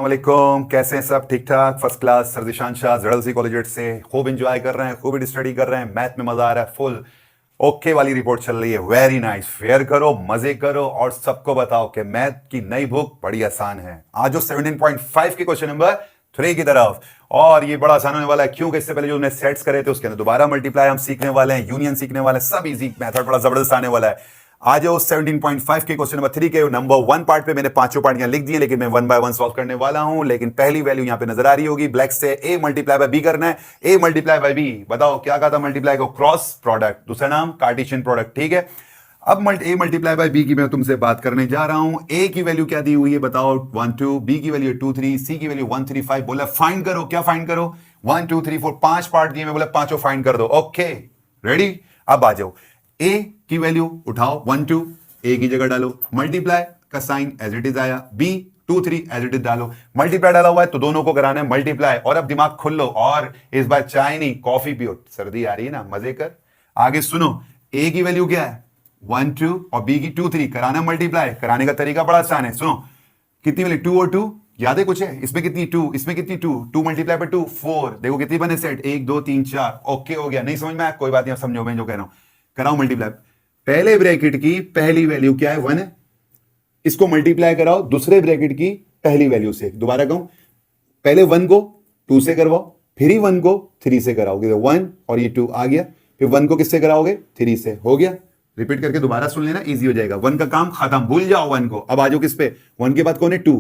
वालेकुम, कैसे हैं सब? ठीक ठाक, फर्स्ट क्लास। सरदिशान शाह जड़लसी कॉलेज से खूब एंजॉय कर रहे हैं, खूब स्टडी कर रहे हैं, मैथ में मजा आ रहा है फुल। ओके वाली रिपोर्ट चल रही है, वेरी नाइस। फेयर करो, मजे करो और सबको बताओ कि मैथ की नई बुक बड़ी आसान है। आज जो 17.5 के क्वेश्चन नंबर 3 की तरफ, और ये बड़ा आसान होने वाला है क्योंकि इससे पहले जो हमने सेट्स करे थे उसके अंदर दोबारा मल्टीप्लाई हम सीखने वाले हैं, यूनियन सीखने वाले हैं, सब इजी मेथड बड़ा जबरदस्त आने वाला है। आज जो 17.5 के क्वेश्चन नंबर 3 के नंबर 1 पार्ट पे मैंने पांचों पार्ट यहां लिख दिए, लेकिन मैं 1 बाय 1 सॉल्व करने वाला हूं। लेकिन पहली वैल्यू यहां पे नजर आ रही होगी ब्लैक से, a मल्टीप्लाई बाय b करना है। a मल्टीप्लाई बाय b, बताओ क्या कहा था? मल्टीप्लाई को क्रॉस प्रोडक्ट, दूसरा नाम कार्टेशियन प्रोडक्ट, ठीक है। अब a मल्टीप्लाई बाय b की मैं तुमसे बात करने जा रहा हूं। a की वैल्यू क्या दी हुई है बताओ? 1 2, b की वैल्यू 2 3, c की वैल्यू 1 3 5। बोला फाइंड करो, क्या फाइंड करो? 1 2 3 4, 5 पार्ट दिए, मैं बोला पांचों फाइंड कर दो। ओके रेडी, अब आ जाओ। a की वैल्यू उठाओ 1 2, ए की जगह डालो, मल्टीप्लाई का साइन एज इट इज आया, बी 2 3 एज इट इज डालो। मल्टीप्लाई डाला हुआ है तो दोनों को कराना है मल्टीप्लाई। और अब दिमाग खुल लो और इस बार चाय नहीं कॉफी पियो, सर्दी आ रही है ना, मजे कर। आगे सुनो, ए की वैल्यू क्या है? 1 2 और बी की 2 3, कराना मल्टीप्लाई। कराने का तरीका बड़ा आसान है, सुनो। कितनी वैल्यू? 2 और 2 याद है कुछ है? इसमें कितनी 2, इसमें कितनी 2, 2 मल्टीप्लाई पर 2 4। देखो कितनी बने सेट, 1 2 3 4। ओके हो गया, नहीं समझ में आया कोई बात नहीं, समझो मैं जो कह रहा हूं। कराओ मल्टीप्लाई। पहले ब्रैकेट की पहली वैल्यू क्या है? 1 है, इसको मल्टीप्लाई कराओ दूसरे ब्रैकेट की पहली वैल्यू से। दोबारा कहूं, पहले 1 को 2 से करवाओ, फिर ही 1 को 3 से कराओगे तो 1 और ये 2 आ गया। फिर 1 को किससे कराओगे? 3 से। हो गया, रिपीट करके दोबारा सुन लेना, इजी हो जाएगा। 1 का काम खत्म, भूल जाओ 1 को। अब आ जाओ किस पे? 1 के बाद कौन है? 2।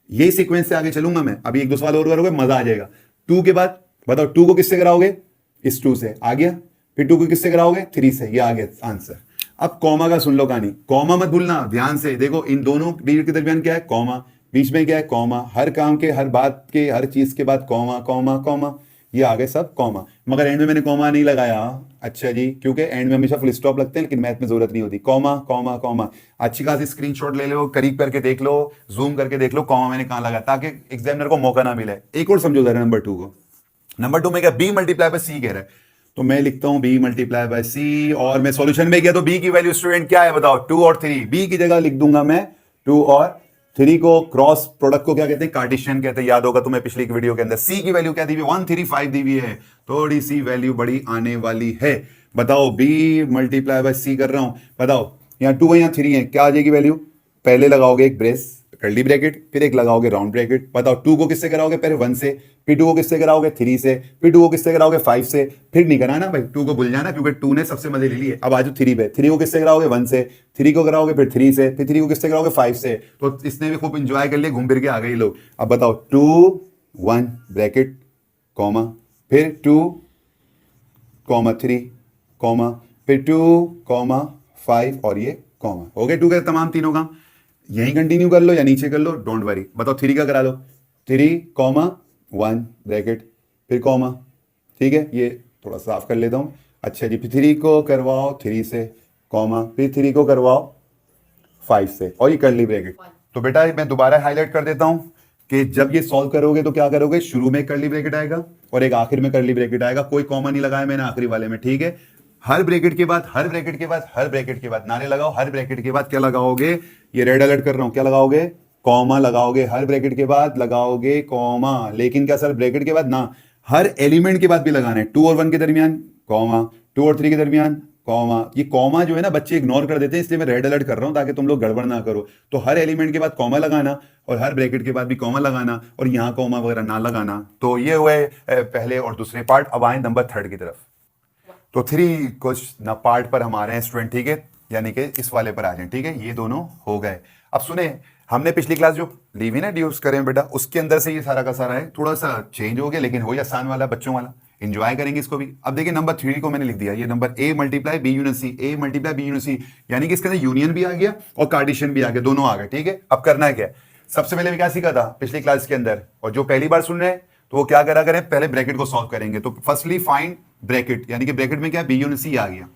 ये सीक्वेंस से आगे चलूंगा मैं, अभी एक दो सवाल और करोगे, मजा आ जाएगा। 2 के बाद बताओ 2 को किससे कराओगे? इस 2 से, आ गया। फिर 2 को किससे कराओगे? 3 से, ये आ गया आंसर। अब कॉमा का सुन लो कहानी, कॉमा मत भूलना ध्यान से। देखो इन दोनों पीरियड के दरमियान क्या है? कॉमा। बीच में क्या है? कॉमा। हर काम के, हर बात के, हर चीज के बाद कॉमा कॉमा कॉमा, ये आ गए सब कॉमा। मगर एंड में मैंने कॉमा नहीं लगाया। अच्छा जी, क्योंकि एंड में हमेशा फुल स्टॉप लगते हैं, लेकिन मैथ में जरूरत नहीं होती। कॉमा कॉमा कॉमा, अच्छी खासी स्क्रीनशॉट ले लो, करीब करके देख लो, जूम करके देख लो कॉमा मैंने कहां लगा, ताकि एग्जामिनर को मौका ना मिले। एक और समझो जरा नंबर 2 को। नंबर 2 में क्या? बी मल्टीप्लाई बाय सी कह रहा है, तो मैं लिखता हूं बी मल्टीप्लाई बाय सी। और मैं सॉल्यूशन में गया तो बी की वैल्यू स्टूडेंट क्या है बताओ? 2 और 3। बी की जगह लिख दूंगा मैं 2 और 3 को। क्रॉस प्रोडक्ट को क्या कहते हैं? कार्टेशियन कहते हैं, याद होगा तुम्हें पिछली वीडियो के अंदर। सी की वैल्यू क्या दी हुई? 1 3 5 दी हुई है, थोड़ी सी वैल्यू बड़ी आने वाली है। बताओ बी मल्टीप्लाई बाय सी कर रहा हूं, बताओ यहाँ 2 है यहाँ 3 है, क्या आ जाएगी वैल्यू? पहले लगाओगे एक ब्रेस कर्ली ब्रैकेट, फिर एक लगाओगे राउंड ब्रैकेट। बताओ 2 को किससे कराओगे? पहले 1 से, फिर 2 को किससे कराओगे? 3 से, फिर 2 को किससे कराओगे? 5 से। फिर नहीं कराना भाई, 2 को भूल जाना क्योंकि 2 ने सबसे मजे ले लिए। अब आज 3 पे, 3 को किससे कराओगे? 1 से, 3 को कराओगे फिर 3 से, फिर 3 को किससे कराओगे? 5 से। तो इसने भी खूब इंजॉय कर लिया, घूम फिर के आ गए लोग। अब बताओ 2 1 ब्रैकेट कॉमा, फिर 2 कॉमा 3 कॉमा, फिर 2 कॉमा 5 और ये कॉमा। हो गए 2 के तमाम तीनों काम। यहीं कंटिन्यू कर लो या नीचे कर लो, डोंट वरी। बताओ 3 का करा लो, 3 कॉमा 1 ब्रैकेट, फिर कॉमा, ठीक है। ये थोड़ा साफ कर लेता हूँ। अच्छा जी, फिर 3 को करवाओ 3 से, कॉमा, फिर 3 को करवाओ 5 से, और ये कर्ली ब्रैकेट। तो बेटा मैं दोबारा हाईलाइट कर देता हूँ कि जब ये सॉल्व करोगे तो क्या करोगे? शुरू में कर्ली ब्रैकेट आएगा और एक आखिर में कर्ली ब्रैकेट आएगा। कोई कॉमा नहीं लगाया मैंने आखिरी वाले में, ठीक है। हर ब्रैकेट के बाद, हर ब्रैकेट के बाद, हर ब्रैकेट के बाद नारे लगाओ। हर ब्रैकेट के बाद क्या लगाओगे? ये रेड अलर्ट कर रहा हूं, क्या लगाओगे? कॉमा लगाओगे। हर ब्रैकेट के बाद लगाओगे कॉमा। लेकिन क्या सर ब्रैकेट के बाद ना, हर एलिमेंट के बाद भी लगाना है। 2 और 1 के दरमियान कॉमा, 2 और 3 के दरमियान कॉमा। ये कॉमा जो है ना बच्चे इग्नोर कर देते हैं, इसलिए मैं रेड अलर्ट कर रहा हूं ताकि तुम लोग गड़बड़ ना करो। तो हर एलिमेंट के बाद कॉमा लगाना और हर ब्रैकेट के बाद भी कॉमा लगाना, और यहाँ कॉमा वगैरह ना लगाना। तो ये हुए पहले और दूसरे पार्ट। अब आए नंबर 3 की तरफ। तो 3 कुछ ना पार्ट पर हम आ रहे हैं स्टूडेंट, ठीक है, यानी कि इस वाले पर आ जाए, ठीक है। ये दोनों हो गए। अब सुने, हमने पिछली क्लास जो ली हुई ना ड्यूस करें बेटा, उसके अंदर से ये सारा का सारा है, थोड़ा सा चेंज हो गया, लेकिन वही आसान वाला बच्चों वाला, एंजॉय करेंगे इसको भी। अब देखिए नंबर 3 को मैंने लिख दिया, ये number a multiply b union c, a multiply b union c, यानी कि इसके अंदर यूनियन भी आ गया और कार्टेशियन भी आ गया, दोनों आ गए, ठीक है। अब करना है क्या? सबसे पहले मैं क्या सीखा था पिछली क्लास के अंदर, और जो पहली बार सुन रहे हैं तो वो क्या करा करें, पहले ब्रैकेट को सॉल्व करेंगे। तो फर्स्टली फाइंड ब्रैकेट, यानी कि ब्रैकेट में क्या है? बी यूनियन सी आ गया।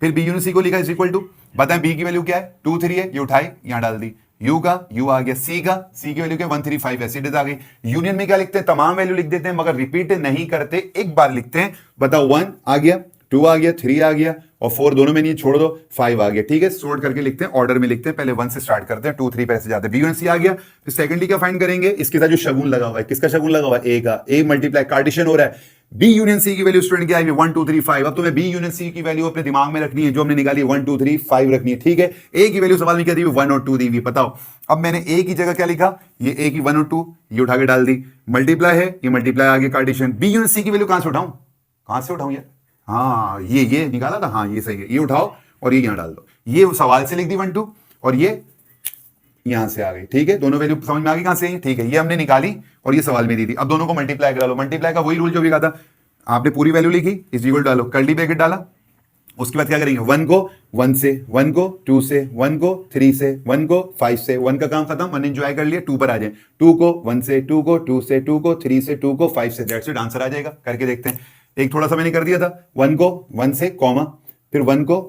फिर बी यूनियन सी को लिखा इज इक्वल टू, बताएं बी की वैल्यू क्या है? 2 3 है, ये उठाई यहां डाल दी। यू का यू आ गया, सी का सी की वैल्यू क्या? 1 3 5 ऐसे आ गई। यूनियन में क्या लिखते हैं? तमाम वैल्यू लिख देते हैं, मगर रिपीट नहीं करते, एक बार लिखते हैं। बताओ 1 आ गया, 2 आ गया, 3 आ गया और 4 दोनों में नहीं, छोड़ दो, 5 आ गया। ठीक है, सॉर्ट करके लिखते हैं, ऑर्डर में लिखते हैं, पहले 1 से स्टार्ट करते हैं, 2 3 पे ऐसे जाते हैं। बी यूनियन सी आ गया। फिर सेकंडली क्या फाइंड करेंगे, इसके साथ जो शगुन लगा हुआ है, किसका शगुन लगा हुआ है, ए का, ए मल्टीप्लाई कार्टेशियन हो रहा है। बी यूनियन सी की वैल्यू स्टूडेंट क्या है, 1 2 3 5। अब तुम्हें बी यूनियन सी की वैल्यू अपने दिमाग में रखनी है, जो हमने निकाली 1 2 3 5 रखनी है। ठीक है, ए की वैल्यू सवाल में क्या दी हुई, 1 और 2 दी हुई। बताओ, अब मैंने ए की जगह क्या लिखा, ये ए की 1 और 2 ये उठा के डाल दी, मल्टीप्लाई है, ये मल्टीप्लाई आगे कार्टेशियन। बी यूनियन सी की वैल्यू कहां से उठाऊं, कहां से उठाऊं यार, हाँ ये निकाला था, हाँ ये सही है, ये उठाओ और ये यहां डाल दो। ये सवाल से लिख दी 1 2 और ये यहां से आ गई। ठीक है, दोनों वैल्यू समझ में आ गई कहां से आई। ठीक है, ये हमने निकाली और ये सवाल में दी थी। अब दोनों को मल्टीप्लाई करा लो, मल्टीप्लाई का वही रूल जो भी कहा था, आपने पूरी वैल्यू लिखी, इस इक्वल डालो, कर्ली ब्रैकेट डाला, उसके बाद क्या करेंगे, 1 को 1 से, 1 को 2 से, 1 को 3 से, 1 को 5 से, 1 का काम खत्म, 1 एंजॉय कर लिया, 2 पर आ जाए, 2 को 1 से, 2 को 2 से, 2 को 3 से, 2 को 5 से, दैट्स इट, आंसर आ जाएगा। करके देखते हैं। एक थोड़ा सा मैंने कर दिया था, 1 को 1 से कॉमा, फिर 1 को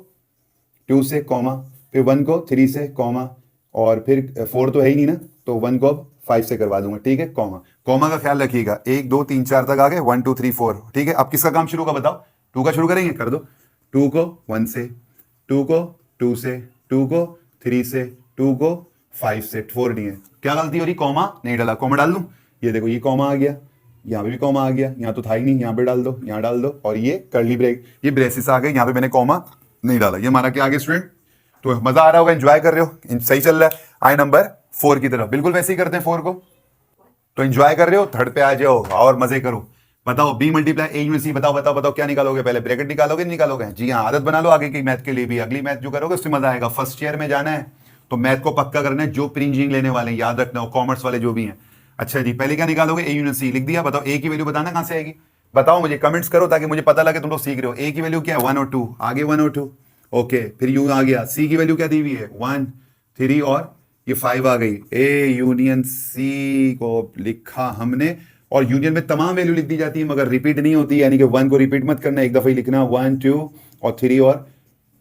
2 से कॉमा, फिर 1 को 3 से कॉमा, और फिर 4 तो है ही नहीं ना, तो 1 को अब 5 से करवा दूंगा। ठीक है, कॉमा, कॉमा का ख्याल रखिएगा, 1 2 3 4 तक आ गए, 1 2 3 4। ठीक है, अब किसका काम शुरू होगा बताओ, 2 का शुरू करेंगे, कर दो। 2 को 1 से, 2 को 2 से, 2 को 3 से, 2 को 5 से, 4 नहीं है, क्या गलती हो रही, कॉमा नहीं डाला, कॉमा डाल दूं, ये देखो ये कॉमा आ गया, यहाँ पे भी कॉमा आ गया, यहाँ तो था ही नहीं, यहाँ पे डाल दो, यहाँ डाल दो, और ये कर्ली ब्रेक, ये ब्रेसिस आ गए, यहाँ पे मैंने कॉमा नहीं डाला। ये हमारा क्या आ गया स्टूडेंट, तो मजा आ रहा होगा, एंजॉय कर रहे हो, सही चल रहा है। आए नंबर 4 की तरफ, बिल्कुल वैसे ही करते हैं 4 को, तो एंजॉय कर रहे हो, थर्ड पे आ जाओ और मजे करो। बताओ, B multiply A union C, बताओ बताओ बताओ क्या निकालोगे, पहले ब्रैकेट निकालोगे, नहीं निकालोगे, जी हाँ, आदत बना लो आगे की मैथ के लिए भी, अगली मैथ जो करोगे उससे मजा आएगा। फर्स्ट ईयर में जाना है तो मैथ को पक्का करना है, जो प्री इंजीनियरिंग लेने वाले हैं याद रखना, कॉमर्स वाले जो भी हैं। अच्छा जी, पहले क्या निकालोगे, ए यूनियन सी लिख दिया, बताओ ए की वैल्यू बताना कहां से आएगी, बताओ मुझे, कमेंट्स करो ताकि मुझे पता लगे तुम लोग सीख रहे हो। ए की वैल्यू क्या है, 1 और 2, आगे 1 और 2, ओके, फिर यू आ गया, सी की वैल्यू क्या दी हुई है, 1 3 और ये 5 आ गई, ए यूनियन सी को लिखा हमने, और यूनियन में तमाम वैल्यू लिख दी जाती है मगर रिपीट नहीं होती, यानी कि 1 को रिपीट मत करना, एक दफा ही लिखना, 1 2 और 3 और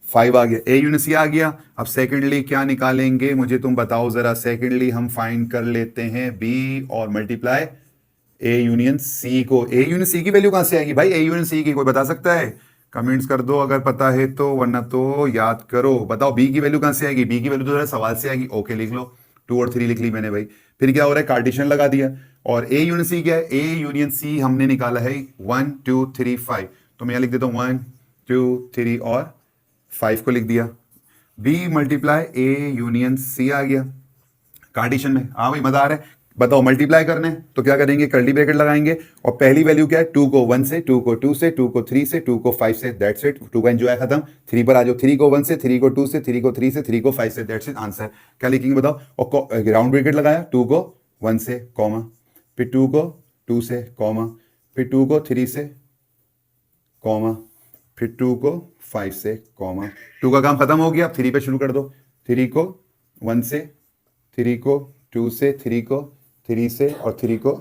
5 आ गया, ए यूनियन सी आ गया। अब सेकेंडली क्या निकालेंगे मुझे तुम बताओ जरा, सेकेंडली हम फाइंड कर लेते हैं बी और मल्टीप्लाई ए यूनियन सी को। ए यूनियन सी की वैल्यू कहां से आएगी भाई, ए यूनियन सी की कोई बता सकता है, कमेंट्स कर दो अगर पता है तो, वरना तो याद करो। बताओ बी की वैल्यू कहां से आएगी, बी की वैल्यू तो जरा सवाल से आएगी, ओके लिख लो, 2 और 3 लिख ली मैंने भाई। फिर क्या हो रहा है, कार्टेशियन लगा दिया, और ए यूनियन सी क्या है, ए यूनियन सी हमने निकाला है 1 2 3 5, तो मैं यहां लिख देता हूं 1 2 3 और 5 को लिख दिया। B multiply A union C आ गया कार्टेशियन में, हाँ भाई मजा आ रहा है। बताओ मल्टीप्लाई करना है तो क्या करेंगे, कर्ली ब्रैकेट लगाएंगे, और पहली वैल्यू क्या है, 2 को 1 से, 2 को 2 से, 2 को 3 से, 2 को 5 से, दैट्स इट, 2 का एंजॉय खत्म। 3 पर आ जाओ, 3 को 1 से, 3 को 2 से, 3 को 3 से, 3 को 5 से, दैट्स इट, आंसर। क्या लिखेंगे बताओ, और राउंड ब्रैकेट लगाया, 2 को 1 से कॉमा, फिर 2 को 2 से कॉमा, फिर 2 को 3 से कॉमा, फिर 2 को 5 से कॉमा, 2 का काम खत्म हो गया, अब 3 पे शुरू कर दो, 3 को 1 से, 3 को 2 से, 3 को 3 से, और 3 को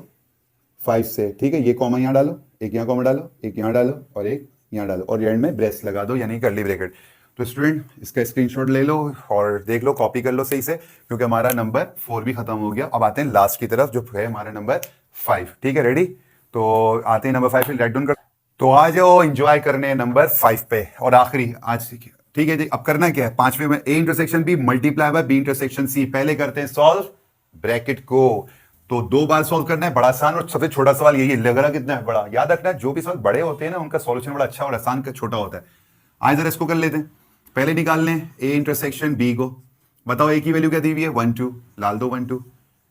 5 से। ठीक है, ये कॉमा यहाँ डालो, एक यहाँ कॉमा डालो, एक यहाँ डालो और एक यहाँ डालो, और एंड में ब्रेस लगा दो यानी कर्ली ब्रैकेट। तो स्टूडेंट इसका स्क्रीनशॉट ले लो और देख लो, कॉपी कर लो सही से, क्योंकि हमारा नंबर 4 भी खत्म हो गया। अब आते हैं लास्ट की तरफ जो है हमारा नंबर 5। ठीक है, रेडी, तो आते हैं नंबर 5 पे, राइट डाउन कर, तो आ जाओ एंजॉय करने नंबर 5 पे, और आखिरी आज। ठीक है जी, अब करना क्या है, 5वें में A intersection B multiply by B intersection C, पहले करते हैं सॉल्व ब्रैकेट को, तो 2 बार सॉल्व करना है, बड़ा आसान, और सबसे छोटा सवाल यही है, लग रहा कितना है बड़ा, याद रखना है जो भी सवाल बड़े होते हैं ना उनका सॉल्यूशन बड़ा अच्छा और आसान का छोटा होता है। आज जरा इसको कर लेते हैं, पहले निकाल लें ए इंटरसेक्शन बी को, बताओ ए की वैल्यू क्या दी हुई है, 1 2, डाल दो 1 2,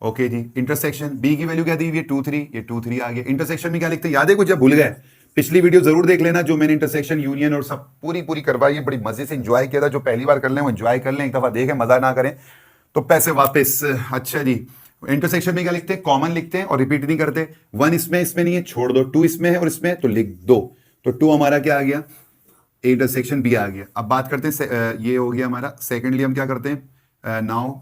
ओके जी। इंटरसेक्शन बी की वैल्यू क्या दी हुई है, 2 3, ये 2 3 आ गया। इंटरसेक्शन में क्या लिखते हैं, याद है कुछ, जब भूल गए पिछली वीडियो जरूर देख लेना, जो मैंने इंटरसेक्शन यूनियन और सब पूरी करवाई है, बड़ी मजे से एंजॉय किया था। जो पहली बार कर लें वो एंजॉय कर लें, एक दफा देखें, मजा ना करें तो पैसे वापस। अच्छा जी, इंटरसेक्शन में क्या लिखते हैं, कॉमन लिखते हैं और रिपीट नहीं करते, 1 इसमें नहीं है छोड़ दो, 2 इसमें है और इसमें तो लिख दो, तो 2 हमारा क्या आ गया, ए इंटरसेक्शन बी आ गया। अब बात करते हैं, ये हो गया हमारा, सेकेंडली हम क्या करते हैं, नाउ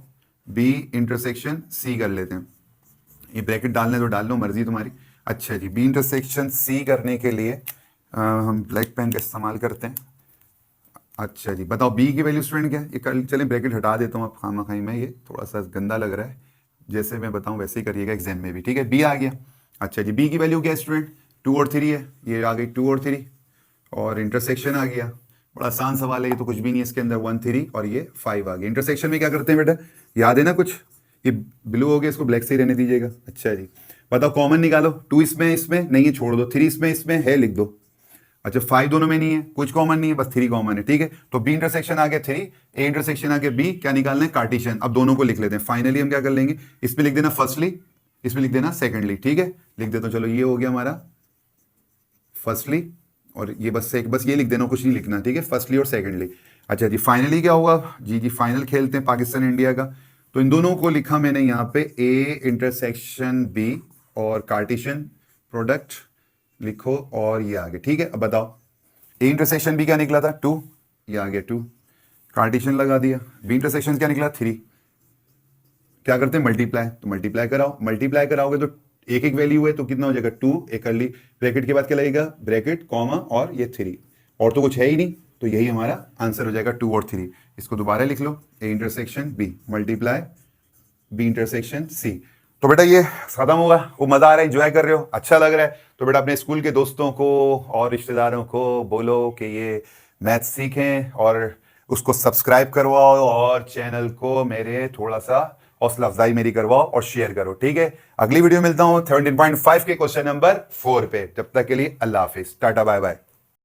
बी इंटरसेक्शन सी कर लेते हैं, ये ब्रैकेट डालने तो डाल लो, मर्जी तुम्हारी। अच्छा जी, बी इंटरसेक्शन सी करने के लिए हम ब्लैक पेन का इस्तेमाल करते हैं। अच्छा जी, बताओ बी की वैल्यू स्टूडेंट क्या है, ये कर चलें, ब्रैकेट हटा देता हूँ अब खामा खाई में, ये थोड़ा सा गंदा लग रहा है, जैसे मैं बताऊँ वैसे ही करिएगा एग्जाम में भी। ठीक है, बी आ गया। अच्छा जी, बी की वैल्यू क्या है स्टूडेंट, 2 और 3 है, ये आ गई 2 और 3, और इंटरसेक्शन आ गया। बड़ा आसान सवाल है, ये तो कुछ भी नहीं है इसके अंदर। 1 3 और ये 5 आ गया। इंटरसेक्शन में क्या करते हैं बेटा, याद है ना कुछ, ये ब्लू हो गया, इसको ब्लैक से ही रहने दीजिएगा। अच्छा जी, बताओ कॉमन निकालो। 2 इसमें नहीं है, छोड़ दो। 3 इसमें है, लिख दो। अच्छा 5 दोनों में नहीं है, कुछ कॉमन नहीं है, बस 3 कॉमन है। ठीक है, तो बी इंटरसेक्शन आ गया 3, ए इंटरसेक्शन आ गया बी। क्या निकालना है, कार्टेशियन। अब दोनों को लिख लेते हैं। फाइनली हम क्या कर लेंगे, इसमें लिख देना फर्स्टली, इसमें लिख देना सेकेंडली। ठीक है, लिख देता हूं। चलो ये हो गया हमारा फर्स्टली, और ये बस ये लिख देना, कुछ नहीं लिखना। ठीक है, फर्स्टली और सेकेंडली। अच्छा जी, फाइनली क्या होगा जी, फाइनल खेलते हैं पाकिस्तान इंडिया का। तो इन दोनों को लिखा मैंने यहाँ पे, ए इंटरसेक्शन बी और कार्टेशियन प्रोडक्ट लिखो, और ये आ गया। ठीक है, अब बताओ ए इंटरसेक्शन बी क्या निकला था, 2, ये आ गया 2। कार्टेशियन लगा दिया। बी इंटरसेक्शन क्या निकला, 3। क्या करते हैं, मल्टीप्लाई। तो मल्टीप्लाई कराओ, मल्टीप्लाई कराओगे तो एक एक वैल्यू है तो कितना हो जाएगा, 2। एक कर ली, ब्रैकेट के बाद क्या लगेगा, ब्रैकेट कॉमा और ये 3, और तो कुछ है ही नहीं। तो यही हमारा आंसर हो जाएगा, 2 और 3। इसको दोबारा लिख लो, A intersection B multiply B intersection C. तो बेटा ये खत्म होगा। वो मजा आ रहा है, एंजॉय कर रहे हो, अच्छा लग रहा है, तो बेटा अपने स्कूल के दोस्तों को और रिश्तेदारों को बोलो कि ये मैथ सीखें, और उसको सब्सक्राइब करवाओ, और चैनल को मेरे थोड़ा सा हौसला अफजाई मेरी करवाओ और शेयर करो। ठीक है, अगली वीडियो मिलता हूं 17.5 के क्वेश्चन नंबर 4 पे। जब तक के लिए अल्लाह हाफिज, टाटा बाय बाय।